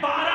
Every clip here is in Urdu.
12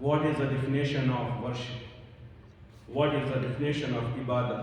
What is the definition of worship? What is the definition of ibadah?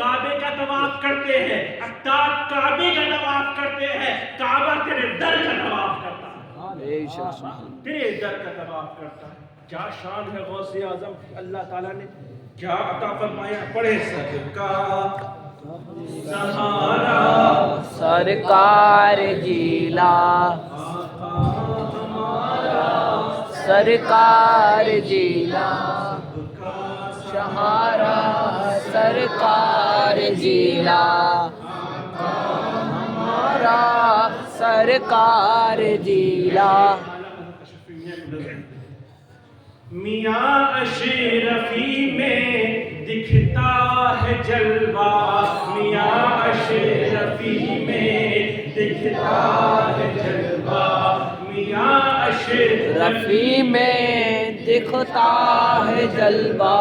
کعبے کا طواف کرتے ہیں، حتیٰ کعبے کا طواف کرتے ہیں، کعبہ تیرے در کا طواف کرتا ہے، تیرے در کا طواف کرتا ہے۔ کیا شان ہے غوث اعظم کی، اللہ تعالیٰ نے کیا عطا فرمایا، پڑھے سرکار سہارا سرکار جیلا، سرکار جیلا شہارا، سرکار جیلا ہمارا، سرکار جیلا۔ میاں اشرفی میں دکھتا ہے جلوہ، میاں اشرفی میں دکھتا ہے جلوہ، میاں رفی میں دکھتا ہے جلوہ،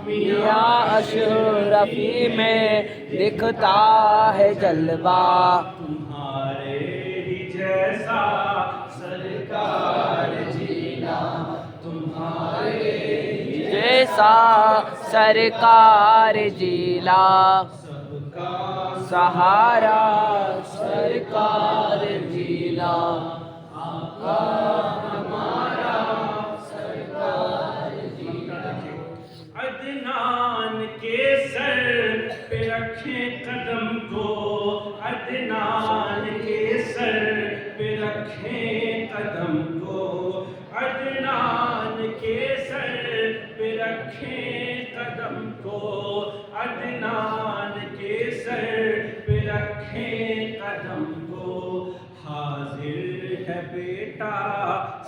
میاں اشرفی میں دکھتا ہے جلوہ، تمہارے ہی جیسا سرکار جینا، تمہارے ہی جیسا سرکار جیلا، سب کا سہارا سرکار جیلا، عدنان کے سر پہ رکھیں قدم کو، عدنان کے سر پہ رکھیں قدم کو، عدنان کے سر پہ رکھیں قدم کو، عدنان کے سر پہ رکھیں قدم کو، حاضر ہے بیٹا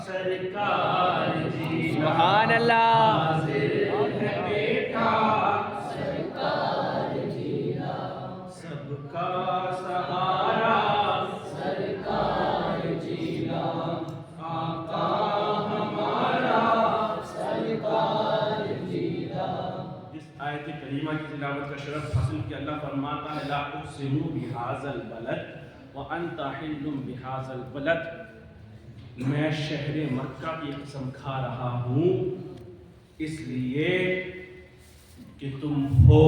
سرکار جی، سبحان اللہ، حاضر ہے بیٹا سرکار جینا، سب کا سہارا سرکار جینا، آقا ہمارا سرکار جینا۔ اس آیت کریمہ کی تلاوت کا شرف حاصل کیا، اللہ فرماتا ہے لا اقسم بہذا البلد وانت حل بہذا البلد، میں شہر مکہ کی قسم کھا رہا ہوں اس لیے کہ تم ہو،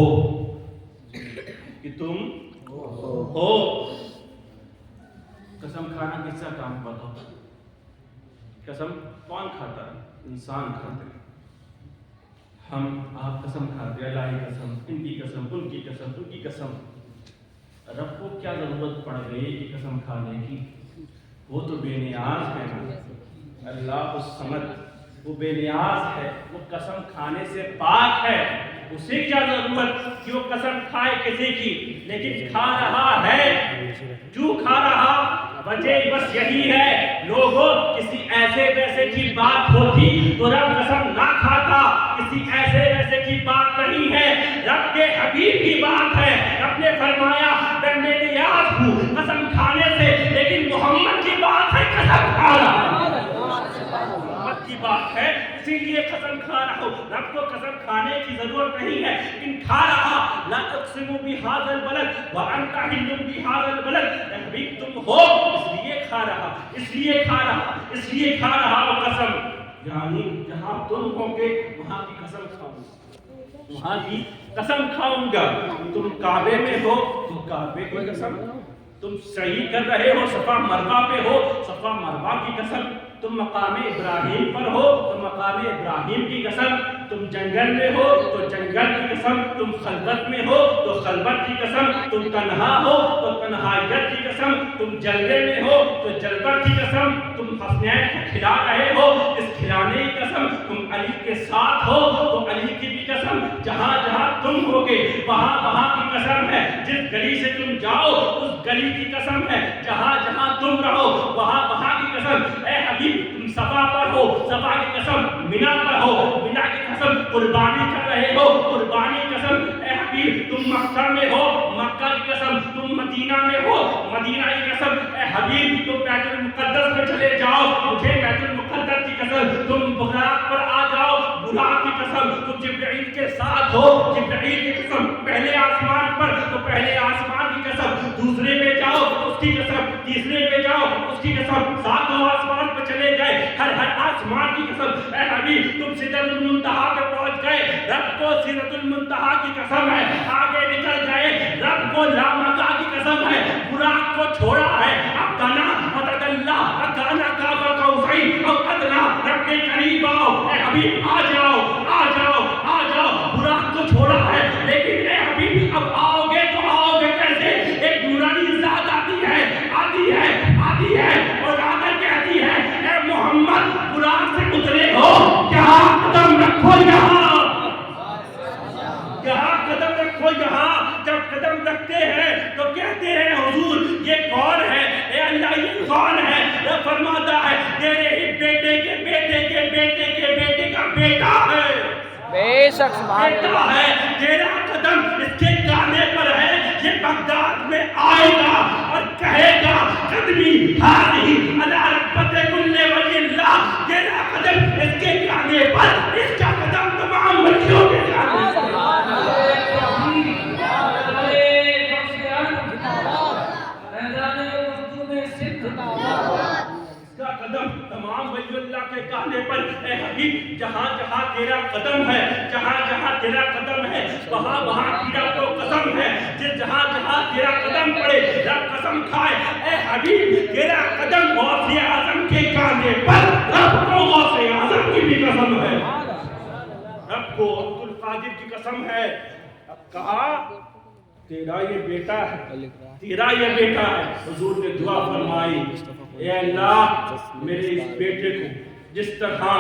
کہ تم ہو۔ قسم کھانا کس کا کام بتاؤ؟ قسم کون کھاتا ہے؟ انسان کھاتے ہیں، ہم آپ قسم کھاتے ہیں، اللہ کی قسم، ان کی قسم، ان کی قسم، ان کی قسم۔ رب کو کیا ضرورت پڑ گئی کہ قسم کھانے کی؟ وہ تو بے نیاز ہے نا، اللہ الصمد، وہ بے نیاز ہے، وہ قسم کھانے سے پاک ہے، اسے کیا ضرورت کہ وہ قسم کھائے کسی کی، لیکن کھا رہا ہے۔ کیوں کھا رہا؟ وجہ بس یہی ہے، لوگوں کسی ایسے ویسے کی بات ہوتی تو رب قسم نہ کھاتا، کسی ایسے ویسے کی بات نہیں ہے، رب کے حبیب کی بات ہے۔ رب نے فرمایا میں بے نیاز ہوں قسم کھانے سے، لیکن محمد کی بات ہے قسم کھانا، محمد کی بات ہے اسی لیے قسم کھا رہا ہوں۔ رب کو قسم کھانے کی ضرورت نہیں ہے لیکن کھا رہا۔ لا اقسم بہذا البلد وانت حل بہذا البلد، اے حبیب تم ہو اس لیے کھا رہا، اس لیے کھا رہا، اس لیے کھا رہا وہ قسم، یعنی جہاں تم ہو گے وہاں کی قسم کھاؤں گا، وہاں کی قسم کھاؤں گا۔ تم کعبے میں ہو تو کعبے کی قسم، تم سعی کر رہے ہو صفا مروہ پہ ہو، صفا مروہ کی قسم، تم مقام ابراہیم پر ہو تو مقام ابراہیم کی قسم، تم جنگل میں ہو تو جنگل کی قسم، تم خلوت میں ہو تو خلوت کی قسم، تم تنہا ہو تو تنہائیت کی قسم، تم جلوے میں ہو تو جلوت کی قسم، تم حسنین کو کھلا رہے ہو اس کھلانے کی قسم، تم علی کے ساتھ ہو تو علی کی بھی قسم، جہاں جہاں تم ہوگے وہاں وہاں کی قسم ہے، جس گلی سے تم جاؤ اس گلی کی قسم ہے، جہاں جہاں تم رہو وہاں وہاں کی قسم۔ اے حبیب تم صفا پر ہو، صفا کی قسم، مینا پر ہو، مینا کی قسم، قربانی کر رہے ہو، قربانی کی قسم۔ اے حبیب تم مکہ میں ہو، مکہ کی قسم، تم مدینہ میں ہو، مدینہ کی قسم۔ اے حبیب تم بیت المقدس میں چلے جاؤ، مجھے بیت المقدس کی قسم، تم براق پر آ جاؤ، براق کی قسم، تم جبرائیل کے ساتھ ہو، جبرائیل کی قسم، پہلے آسمان پر تو پہلے آسمان کی قسم، دوسرے پہ جاؤ اس کی قسم، تیسرے پہ جاؤ اس کی قسم، ساتوں آسمان پہ چلے گئے ہر آسمان کی قسم۔ اے حبیب تم سدرۃ المنتہا پہ پہنچ گئے، رب کو سدرۃ المنتہا کی قسم ہے، آگے نکل گئے کو چھوڑا ہے. اب کنا فتد اللہ کانا کعبہ قوسین او ادنا رب کے قریب آؤ. اے حبیب آ جاؤ آ جاؤ آ جاؤ. براق کو چھوڑا ہے لیکن اے حبیب اب آؤ گے تو آؤ گے کیسے؟ ایک نورانی ذات آتی ہے اور آ کر کہتی ہے اے محمد براق سے اترے ہو کیا قدم رکھو یہاں. قدم رکھو یہاں. جب قدم رکھتے ہیں تو کہتے ہیں حضور یہ کون ہے؟ اے اللہ یہ کون ہے؟ یہ فرماتا ہے تیرے ہی بیٹے کے بیٹے کے بیٹے کے بیٹے کا بیٹا ہے. بے شک سبحان بیٹا اللہ. ہے. تیرا قدم اس کے کانے پر ہے. یہ بغداد میں آئے گا اور کہے گا قدمی ہاری علی رغبت کل ولی اللہ. تیرا قدم اس کے کانے پر، اس کا قدم تمام ولیوں کے کانے پر. قدم تمام ولی اللہ کے کہنے پر. اے حبیب جہاں جہاں تیرا قدم ہے، جہاں جہاں تیرا قدم ہے وہاں وہاں کیڑا کو قسم ہے. جہاں جہاں تیرا قدم پڑے رب قسم کھائے. اے حبیب تیرا قدم غوث اعظم کے کہنے پر رب کو غوث اعظم کی بھی قسم ہے، رب کو عبد القادر کی قسم ہے. اب کہا تیرا یہ بیٹا ہے، تیرا یہ بیٹا ہے. حضور نے دعا فرمائی اے اللہ میرے اس بیٹے کو جس طرح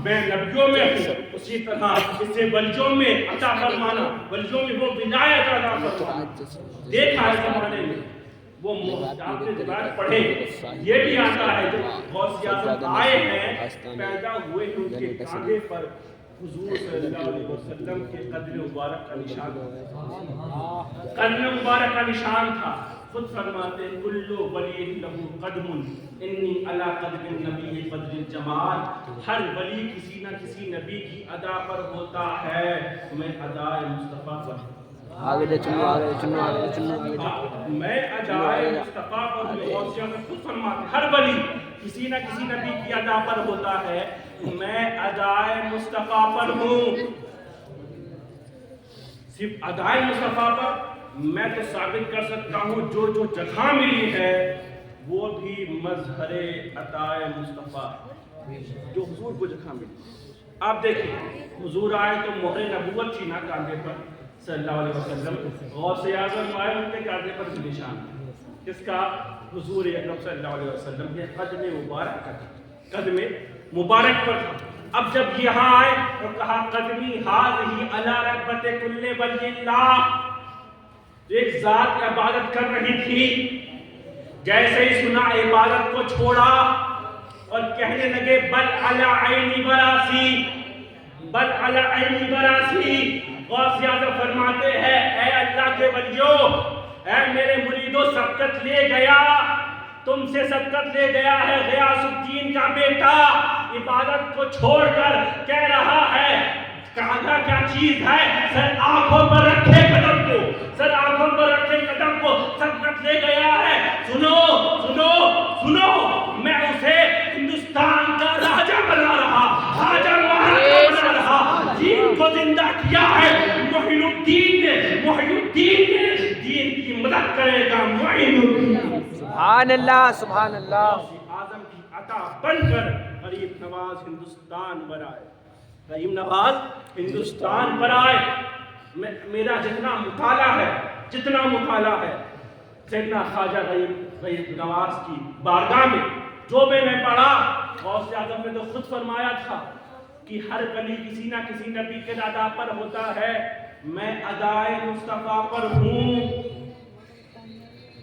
میں نبیوں میں ہوں اسی طرح اسے ولیوں میں عطا فرمانا. ولیوں میں وہ ولایت عطا فرمانا. دیکھا ہے زمانے میں وہ آپ نے روایت پڑھے یہ بھی آتا ہے جب غوث اعظم آئے ہیں پیدا ہوئے ان کے کاندھے پر حضور صلی اللہ علیہ وسلم کے قدم مبارک کا نشان تھا. قدم مبارک کا نشان تھا. خود فرماتے ہیں کلو ولی لہو قدم انی علی قدم النبی قدر الجمال. ہر ولی کسی نہ کسی نبی کی ادا پر ہوتا ہے. میں ادائے مصطفیٰ پر آگے چنو میں ادائے مصطفیٰ پر ہوں. غوث اعظم خود فرماتے ہیں ہر ولی کسی نہ کسی نبی کی ادا پر ہوتا ہے. میں ادائے مصطفیٰ پر ہوں. صرف ادائے مصطفیٰ پر میں تو ثابت کر سکتا ہوں جو جو جگہ ملی ہے وہ بھی مظہر عطائے مصطفیٰ جو حضور کو جگہ ملی. آپ دیکھیں حضور آئے تو مہر نبوت تھی نا کاندھے پر صلی اللہ علیہ وسلم. غوث اعظم آئے ان کے کاندھے پر بھی نشان کس کا؟ حضور اکرم صلی اللہ علیہ وسلم کے قدم مبارک کا قدم مبارک پر تھا. اب جب یہاں آئے تو کہا قدمی ہذہ علی رغبت کل ولی اللہ. ایک ذات عبادت کر رہی تھی جیسے ہی سنا عبادت کو چھوڑا اور کہنے لگے بل علی عینی براسی بل علی عینی براسی. غوث اعظم فرماتے ہیں اے اللہ کے ولیوں اے میرے مریدوں سبقت لے گیا تم سے سبقت لے گیا ہے غیاث الدین کا بیٹا. عبادت کو چھوڑ کر کہہ رہا ہے کہاں کیا چیز ہے. سر آنکھوں پر رکھے قدم کو, سر آنکھوں پر رکھے قدم کو سبقت لے گیا ہے. سنو سنو سنو, میں اسے ہندوستان کا راجہ بنا رہا, راجہ بنا رہا, دین کو زندہ کیا ہے. معین الدین نے دین کی مدد کرے گا. معین الدین سبحان اللہ سبحان اللہ. اعظم کی عطا بن کر غریب نواز ہندوستان پر آئے. غریب نواز ہندوستان پر آئے. میرا جتنا مطالعہ ہے سیدنا خواجہ غریب نواز کی بارگاہ میں جو میں نے پڑھا, غوث اعظم نے تو خود فرمایا تھا کہ ہر ولی کسی نہ کسی نبی کے ادا پر ہوتا ہے. میں ادائے مصطفیٰ پر ہوں.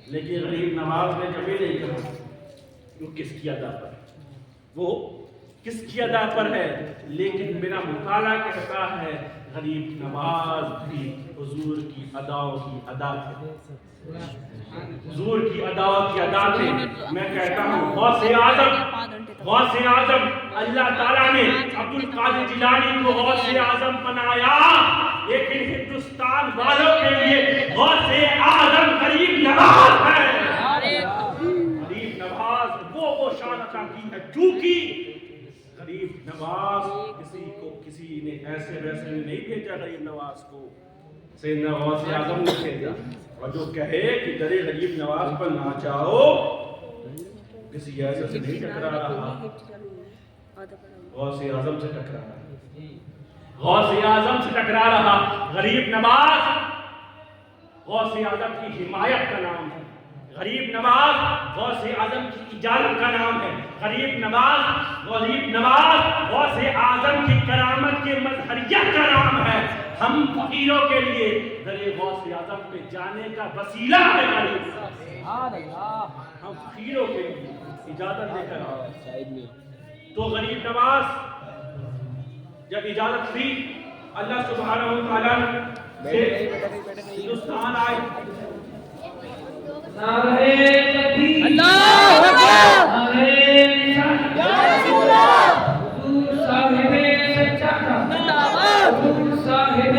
لیکن غریب نواز نے جب یہ نہیں کہا وہ کس کی ادا پر ہے, وہ کس کی ادا پر ہے. لیکن میرا مطالعہ کہتا ہے غریب نواز بھی حضور کی اداؤں کی ادا تھے, حضور کی اداؤں کی ادا تھے. میں کہتا ہوں غوث اعظم اللہ تعالیٰ نے عبد القادر جیلانی کو غوث اعظم بنایا, لیکن ہندوستان والوں کے لیے غوث اعظم غریب نواز ہے. غریب نواز وہ شان عطا کی ہے چونکہ غریب نواز کسی نے ایسے ویسے نہیں بھیجا. غریب نواز کو سیدنا غوث اعظم نے کہا اور جو کہے کہ در غریب نواز پر نہ چاہو کسی ایسے سے نہیں ٹکرا رہا، غوث اعظم سے ٹکرا رہا، غوث اعظم سے ٹکرا رہا۔ غریب نواز غوث اعظم کی حمایت کا نام ہے، غریب نواز غوث اعظم کی اجازت کا نام ہے، غریب نواز غوث اعظم کی کرامت کی مظہریت کا نام ہے۔ ہم فقیروں کے لیے در غوث اعظم پہ جانے کا وسیلہ ہے غریب نواز۔ ہم فقیروں کے لیے اجازت دے کر آئے تو غریب نواز جب اجازت دی اللہ سبحانہ و تعالیٰ سے ہندوستان آئے۔ اللہ اکبر یا رسول اللہ، حضور صاحب سچا کا، حضور صاحب